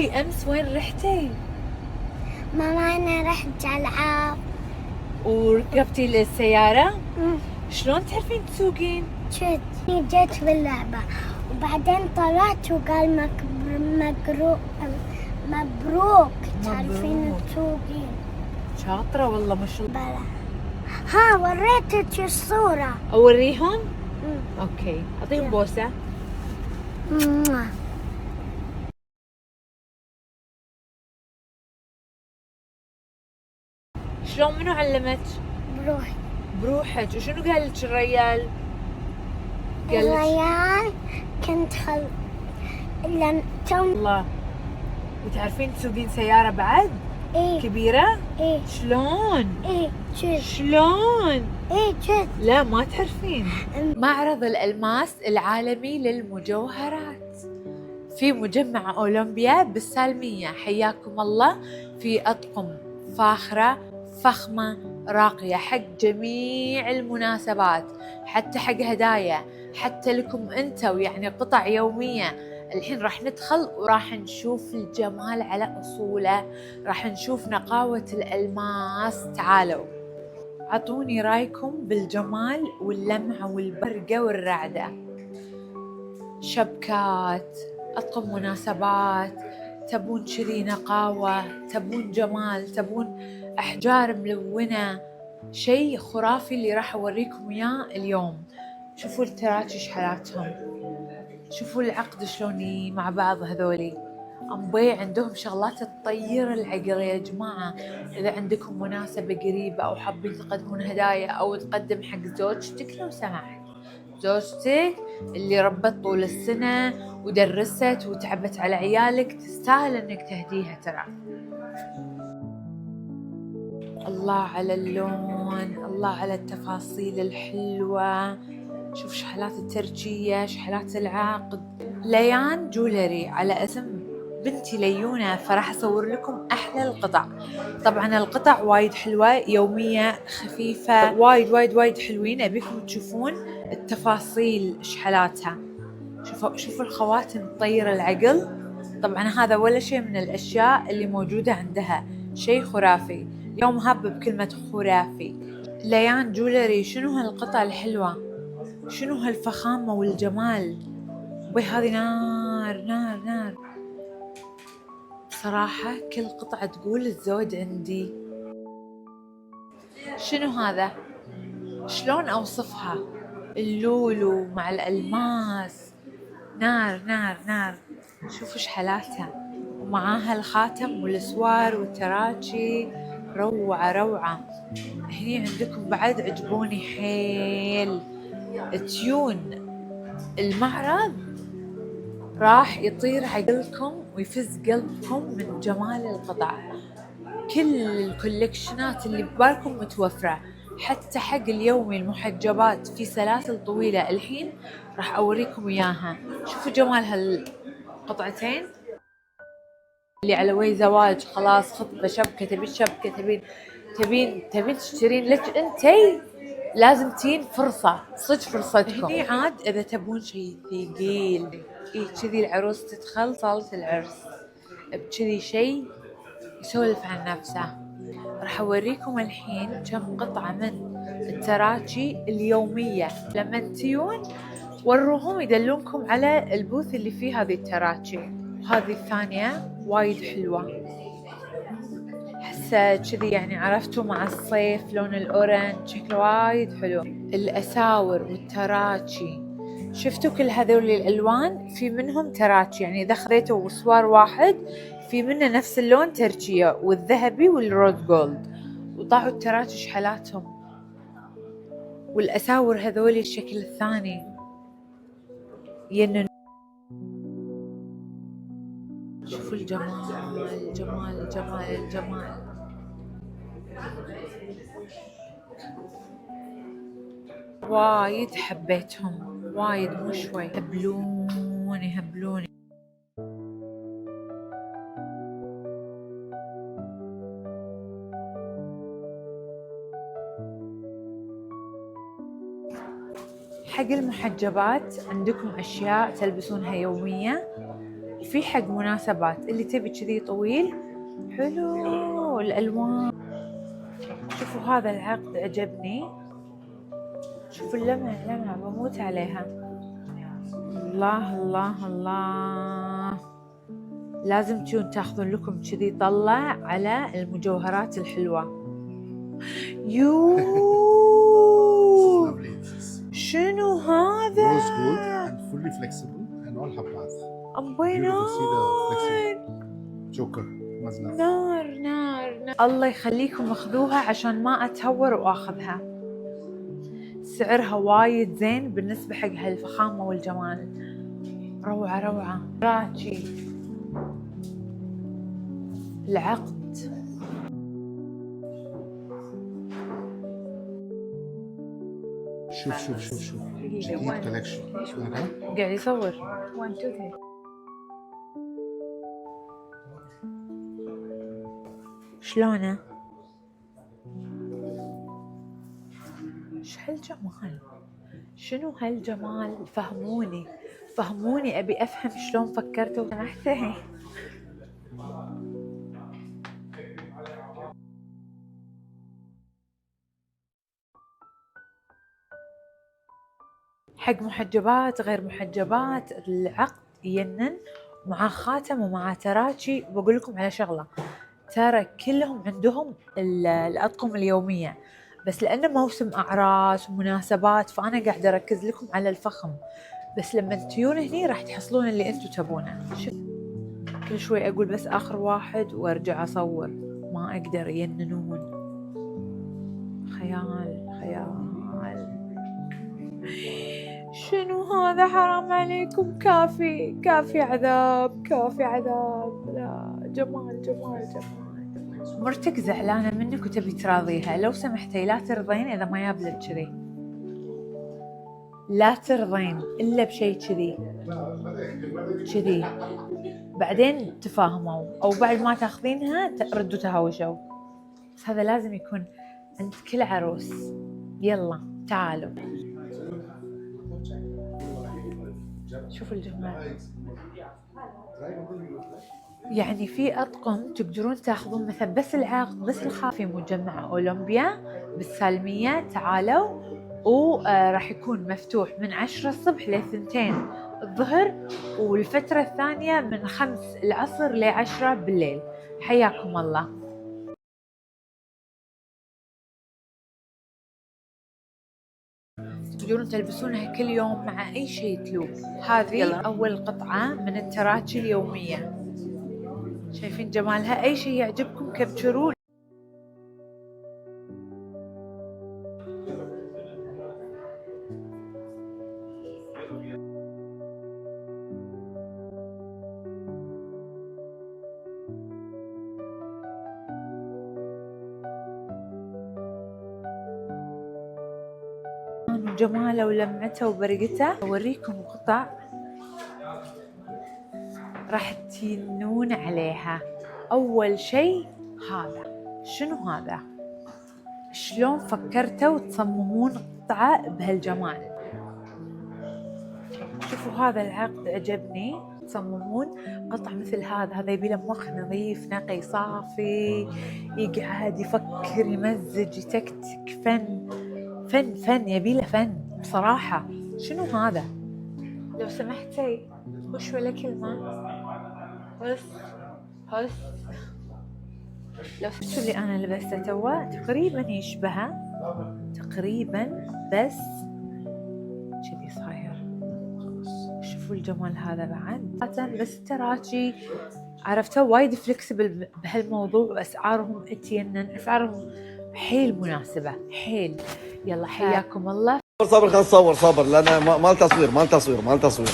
انتي امس وين رحتي؟ ماما أنا رحت ألعاب. وركبتي السيارة؟ شلون تعرفين تسوقين؟ جيت باللعبة وبعدين طلعت وقال مبروك تعرفين تسوقين. شاطرة والله ما شاء الله. بلا ها وريتك الصورة. اوريهم؟ اوكي اعطيهم بوسة. شلون منو علمك؟ بروحي. بروحك. وشنو قال لك الريال؟ قال لك الريال كنت لأن الله. وتعرفين تسوقين سيارة بعد؟ إيه كبيرة؟ إيه شلون؟ إيه جد شلون؟ إيه جد. لا ما تعرفين. معرض الألماس العالمي للمجوهرات في مجمع أولمبيا بالسالمية. حياكم الله في أطقم فاخرة فخمة راقية حق جميع المناسبات، حتى حق هدايا، حتى لكم انتوا يعني قطع يومية. الحين راح ندخل وراح نشوف الجمال على أصوله، راح نشوف نقاوة الألماس. تعالوا عطوني رايكم بالجمال واللمعة والبرقة والرعدة. شبكات، أطقم مناسبات، تبون شذي نقاوة، تبون جمال، تبون أحجار ملونة، شيء خرافي اللي راح أوريكم إياه اليوم. شوفوا التراتش شحالاتهم، شوفوا العقد شلوني مع بعض. هذولي أنبي عندهم شغلات تطير العقل يا جماعة. إذا عندكم مناسبة قريبة أو حابين تقدمون هدايا أو تقدم حق زوجتك، لو سمحت زوجتك اللي ربت طول السنة ودرست وتعبت على عيالك تستاهل انك تهديها. ترى الله على اللون، الله على التفاصيل الحلوة. شوف شحلات الترجية، شحلات العقد. ليان جولري على اسم بنتي ليونة، فراح أصور لكم أحلى القطع. طبعا القطع وايد حلوة، يومية خفيفة، وايد وايد وايد حلوين. أبيكم تشوفون التفاصيل شحلاتها. شوفوا الخواتم تطير العقل. طبعا هذا ولا شيء من الأشياء اللي موجودة عندها، شيء خرافي. اليوم هاب بكلمة خرافي. ليان جولري، شنو هالقطع الحلوة، شنو هالفخامة والجمال. هذه نار نار نار بصراحة. كل قطعة تقول الزود عندي. شنو هذا؟ شلون أوصفها؟ اللولو مع الألماس، نار نار نار. شوفوا شحلاتها، ومعاها الخاتم والسوار والتراتشي. روعة روعة. هني عندكم بعد عجبوني حيل تيون. المعرض راح يطير عقلكم ويفز قلبكم من جمال القطع. كل الكولكشنات اللي ببالكم متوفرة، حتى حق اليومي المحجبات في سلاسل طويلة. الحين راح أوريكم إياها. شوفوا جمال هالقطعتين اللي على وي زواج، خلاص خطبة، شبكة، تبين شبكة، تبين تشترين لك انتي، لازم تين فرصة صدق فرصتكم. هني عاد إذا تبون شيء ثقيل، كذي العروس تدخل صالة العرس بكذي شيء يسولف عن نفسه. راح أوريكم الحين كم قطعة من التراتشي اليومية. لما تيون وروهم يدلونكم على البوث اللي فيه هذه التراتشي. وهذه الثانية وايد حلوة، حسه كذي يعني عرفتوا مع الصيف لون الأورنج شكله وايد حلو. الأساور والتراتشي، شفتوا كل هذول الألوان في منهم تراتشي، يعني إذا خذيتوا سوار واحد في منه نفس اللون ترجية والذهبي والرود جولد. وطاعوا التراتشي شحلاتهم، والأساور هذول الشكل الثاني ينن. شوفوا الجمال الجمال الجمال الجمال. وايد حبيتهم وايد، مو شوي. هبلوني هبلوني. حق المحجبات عندكم أشياء تلبسونها يومية، في حق مناسبات اللي تبي كذي طويل. حلو الألوان. شوفوا هذا العقد عجبني. شوفوا اللمعة بموت عليها. الله الله الله، لازم تجون تاخذون لكم كذي طلع على المجوهرات الحلوة. يو شنو هذا؟ Rose gold and fully flexible and all حبات. أمبينار. Choker مزنة. نار. الله يخليكم اخذوها عشان ما اتهور واخذها. سعرها وايد زين بالنسبة حق هالفخامة والجمال. روعة. راجي العقد. شوف جديد كولكشن. قاعد يصور 1 2 3. شلونه؟ ايش هالجمال؟ شنو هالجمال؟ فهموني ابي افهم شلون فكرتوا وسمحتي. حق محجبات غير محجبات العقد ينن مع خاتم ومع تراجي. بقول لكم على شغله، ترى كلهم عندهم الأطقم اليومية، بس لأنه موسم أعراس ومناسبات فأنا قاعدة أركز لكم على الفخم. بس لما تجون هني راح تحصلون اللي أنتم تبونه. كل شوي أقول بس آخر واحد وأرجع أصور، ما أقدر. يننون خيال. شنو هذا؟ حرام عليكم. كافي عذاب. لا جمال. مرتك زعلانة منك وتبي تراضيها. لو سمحتي لا ترضين إذا ما يابلك كذي. لا ترضين إلا بشيء كذي. بعدين تفاهموا أو بعد ما تاخذينها ردوا تهاوشوا. بس هذا لازم يكون عند كل عروس. يلا تعالوا شوفوا الجمال. يعني في أطقم تقدرون تاخذون مثلا بس العقد بس الخافي مجمع أولمبيا بالسالمية. تعالوا وراح يكون مفتوح من 10 الصبح ل2 الظهر، والفترة الثانية من 5 العصر ل10 بالليل. حياكم الله. تقدرون تلبسونها كل يوم مع أي شيء تلوب. هذه أول قطعة من التراجي اليومية. شايفين جمالها؟ أي شيء يعجبكم كبشروا. جماله ولمعته وبرقته. أوريكم قطع راح تينون عليها. أول شيء هذا. شنو هذا؟ شلون فكرتوا تصممون قطعة بهالجمال؟ شوفوا هذا العقد عجبني. تصممون قطع مثل هذا يبي له مخ نظيف نقي صافي، يقعد يفكر يمزج يتكتك. فن يبي له فن بصراحة. شنو هذا؟ لو سمحتي وش ولا كلمة. هس لو شو اللي أنا لبسته توا تقريبا يشبهه تقريبا، بس كذي صاير. شوفوا الجمال هذا بعد. بس التراجي عرفتوا وايد فلكسبل بهالموضوع، وأسعارهم اتينن. أسعارهم حيل مناسبة حيل. يلا حياكم الله. صبر خلينا نصور صبر لأن مال تصوير.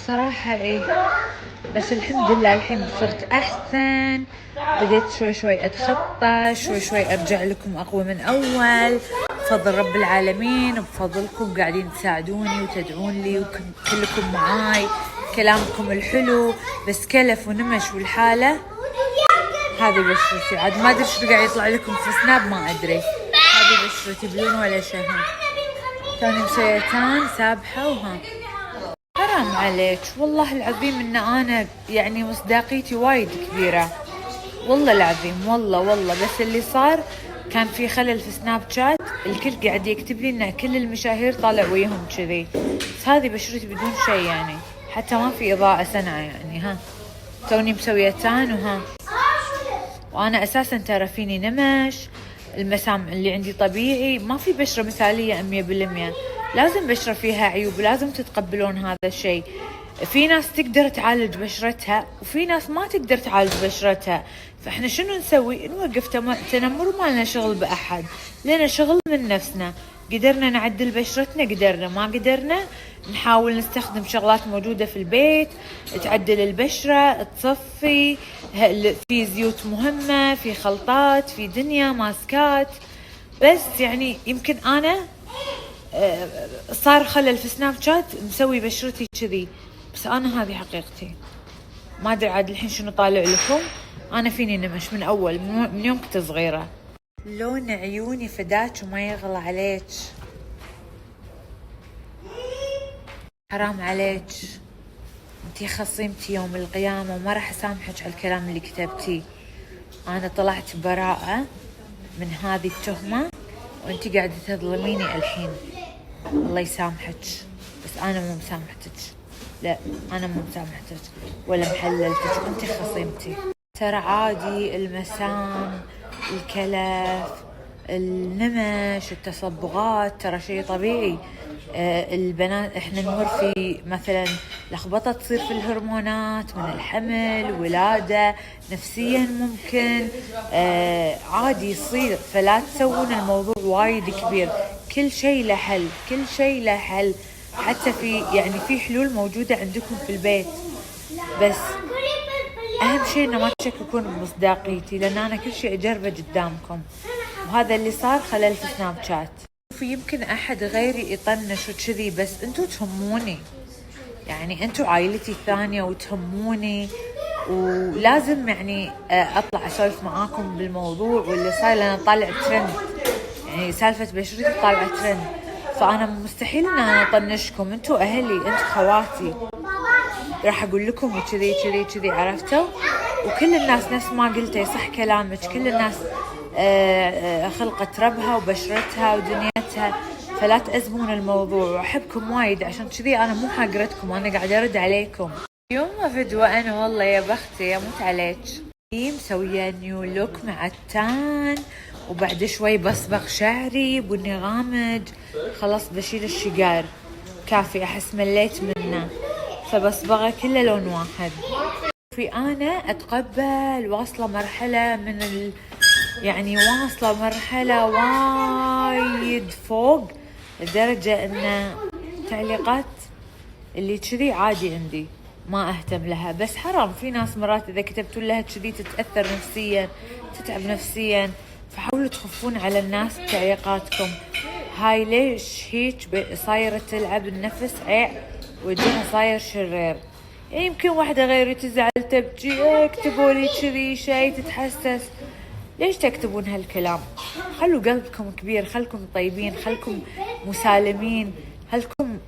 بصراحة ايه، بس الحمد لله الحين صرت احسن، بديت شوي شوي اتخطى، شوي شوي ارجع لكم اقوى من اول بفضل رب العالمين، وبفضلكم قاعدين تساعدوني وتدعون لي وكلكم معاي، كلامكم الحلو بس كلف ونمش والحالة هذه بشرتي. عاد ما ادري شو قاعد يطلع لكم في سناب، ما ادري. هذه بشرتي بلون ولا شهر، توني مسويتان سابحة وها. حرام عليك والله العظيم ان انا يعني مصداقيتي وايد كبيرة، والله العظيم والله بس اللي صار كان في خلل في سناب شات، الكل قاعد يكتب لي ان كل المشاهير طالع وياهم كذي، بس هذه بشرتي بدون شيء يعني، حتى ما في اضاءة سنة يعني. ها توني مسويتان وها، وانا اساسا ترى فيني نمش، المسام اللي عندي طبيعي، ما في بشرة مثالية 100%، لازم بشرة فيها عيوب، لازم تتقبلون هذا الشيء. في ناس تقدر تعالج بشرتها وفي ناس ما تقدر تعالج بشرتها، فاحنا شنو نسوي؟ نوقف تنمر، وما لنا شغل باحد، لنا شغل من نفسنا. قدرنا نعدل بشرتنا قدرنا، ما قدرنا نحاول نستخدم شغلات موجودة في البيت تعدل البشرة، تصفي، في زيوت مهمة، في خلطات، في دنيا ماسكات. بس يعني يمكن أنا صار خلل في سناب شات مسوي بشرتي كذي، بس أنا هذه حقيقتي. ما أدري عاد الحين شنو طالع لكم، أنا فيني نمش من أول، من يوم كنت صغيرة. لون عيوني فداك وما يغلى عليك، حرام عليك، انتي خصيمتي يوم القيامة وما راح اسامحك على الكلام اللي كتبتيه. انا طلعت براءة من هذه التهمة وانتي قاعدة تظلميني الحين، الله يسامحك، بس انا مو مسامحتك، لا انا مو مسامحتك ولا محللتك، انتي خصيمتي. ترى عادي المسام، الكلف، النمش، التصبغات، ترى شيء طبيعي. البنات احنا نمر في مثلا لخبطة تصير في الهرمونات من الحمل، ولادة، نفسيا ممكن عادي يصير، فلا تسوون الموضوع وايد كبير، كل شيء له حل، كل شيء له حل، حتى في يعني في حلول موجودة عندكم في البيت. بس اهم شيء انه ما تشككون بمصداقيتي، لان انا كل شيء اجربه قدامكم، وهذا اللي صار خلال في سناب شات. في يمكن احد غيري يطنش وكذي، بس انتو تهموني، يعني انتو عائلتي الثانية وتهموني، ولازم يعني اطلع اسولف معاكم بالموضوع واللي صاير، لان طالع ترند، يعني سالفة بشرتي طالعة ترند، فانا مستحيل ان انا اطنشكم، انتو اهلي، انتو خواتي، راح اقول لكم وكذي كذي كذي، عرفتوا؟ وكل الناس نفس ما قلتي صح كلامك، كل الناس خلقت ربها وبشرتها ودنيتها، فلا تأزمون الموضوع، واحبكم وايد، عشان كذي انا مو حاقرتكم، انا قاعده ارد عليكم. يوم فدوة انا والله يا بختي اموت عليك. مسويه نيو لوك مع التان، وبعد شوي بصبغ شعري بني غامج، خلاص بشيل الشقار، كافي احس مليت منه، فبصبغه كله لون واحد. في انا اتقبل، واصله مرحله من يعني واصله مرحله وايد فوق، لدرجه ان تعليقات اللي كذي عادي عندي ما اهتم لها، بس حرام في ناس مرات اذا كتبتوا لها كذي تتاثر نفسيا، تتعب نفسيا، فحاولوا تخفون على الناس بتعليقاتكم. هاي ليش هيك صايره تلعب النفس عيع، وجهها صاير شرير، يعني يمكن واحدة غيري تزعل تبكي، اكتبوا لي كذي شيء تتحسس، ليش تكتبون هالكلام؟ خلوا قلبكم كبير، خلكم طيبين، خلكم مسالمين، خلكم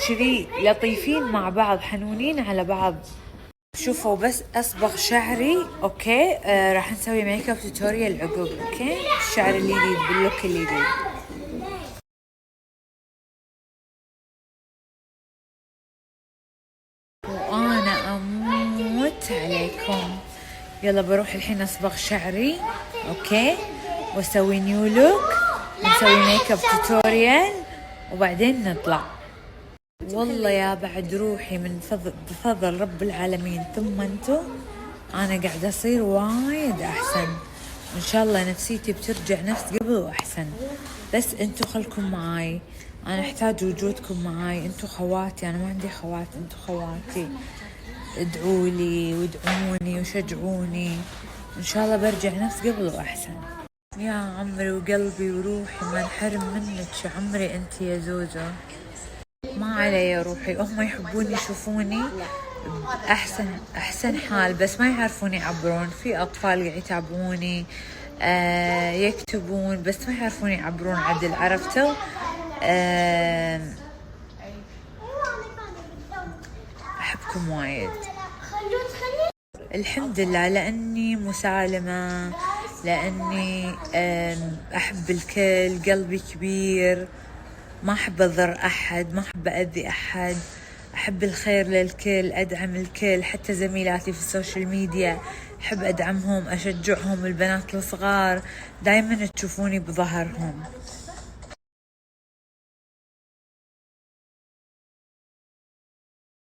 كذي لطيفين مع بعض، حنونين على بعض. شوفوا بس اصبغ شعري، اوكي، راح نسوي ميك اب توتوريال عقب، اوكي، الشعر الجديد باللوك الجديد. وانا اموت عليكم، يلا بروح الحين اصبغ شعري، اوكي، واسوي نيو لوك، ونسوي ميك اب توتوريال، وبعدين نطلع. والله يا بعد روحي من بفضل رب العالمين ثم انتو، انا قاعده اصير وايد احسن، وان شاء الله نفسيتي بترجع نفس قبل واحسن، بس انتو خلكم معاي، أنا أحتاج وجودكم معاي، أنتوا خواتي، أنا ما عندي خوات، أنتوا خواتي. ادعوا لي وادعوني وشجعوني، إن شاء الله برجع نفس قبل وأحسن. يا عمري وقلبي وروحي ما انحرم منك يا عمري، أنت يا زوزو ما علي يا روحي. هم يحبوني يشوفوني أحسن حال، بس ما يعرفون يعبرون. في أطفال قاعد يتابعوني يكتبون، بس ما يعرفون يعبرون عدل، عرفتوا؟ أحبكم وايد الحمد لله، لأني مسالمة، لأني أحب الكل، قلبي كبير، ما أحب أضر أحد، ما أحب أذي أحد، أحب الخير للكل، أدعم الكل، حتى زميلاتي في السوشيال ميديا أحب أدعمهم، أشجعهم، البنات الصغار دايما تشوفوني بظهرهم.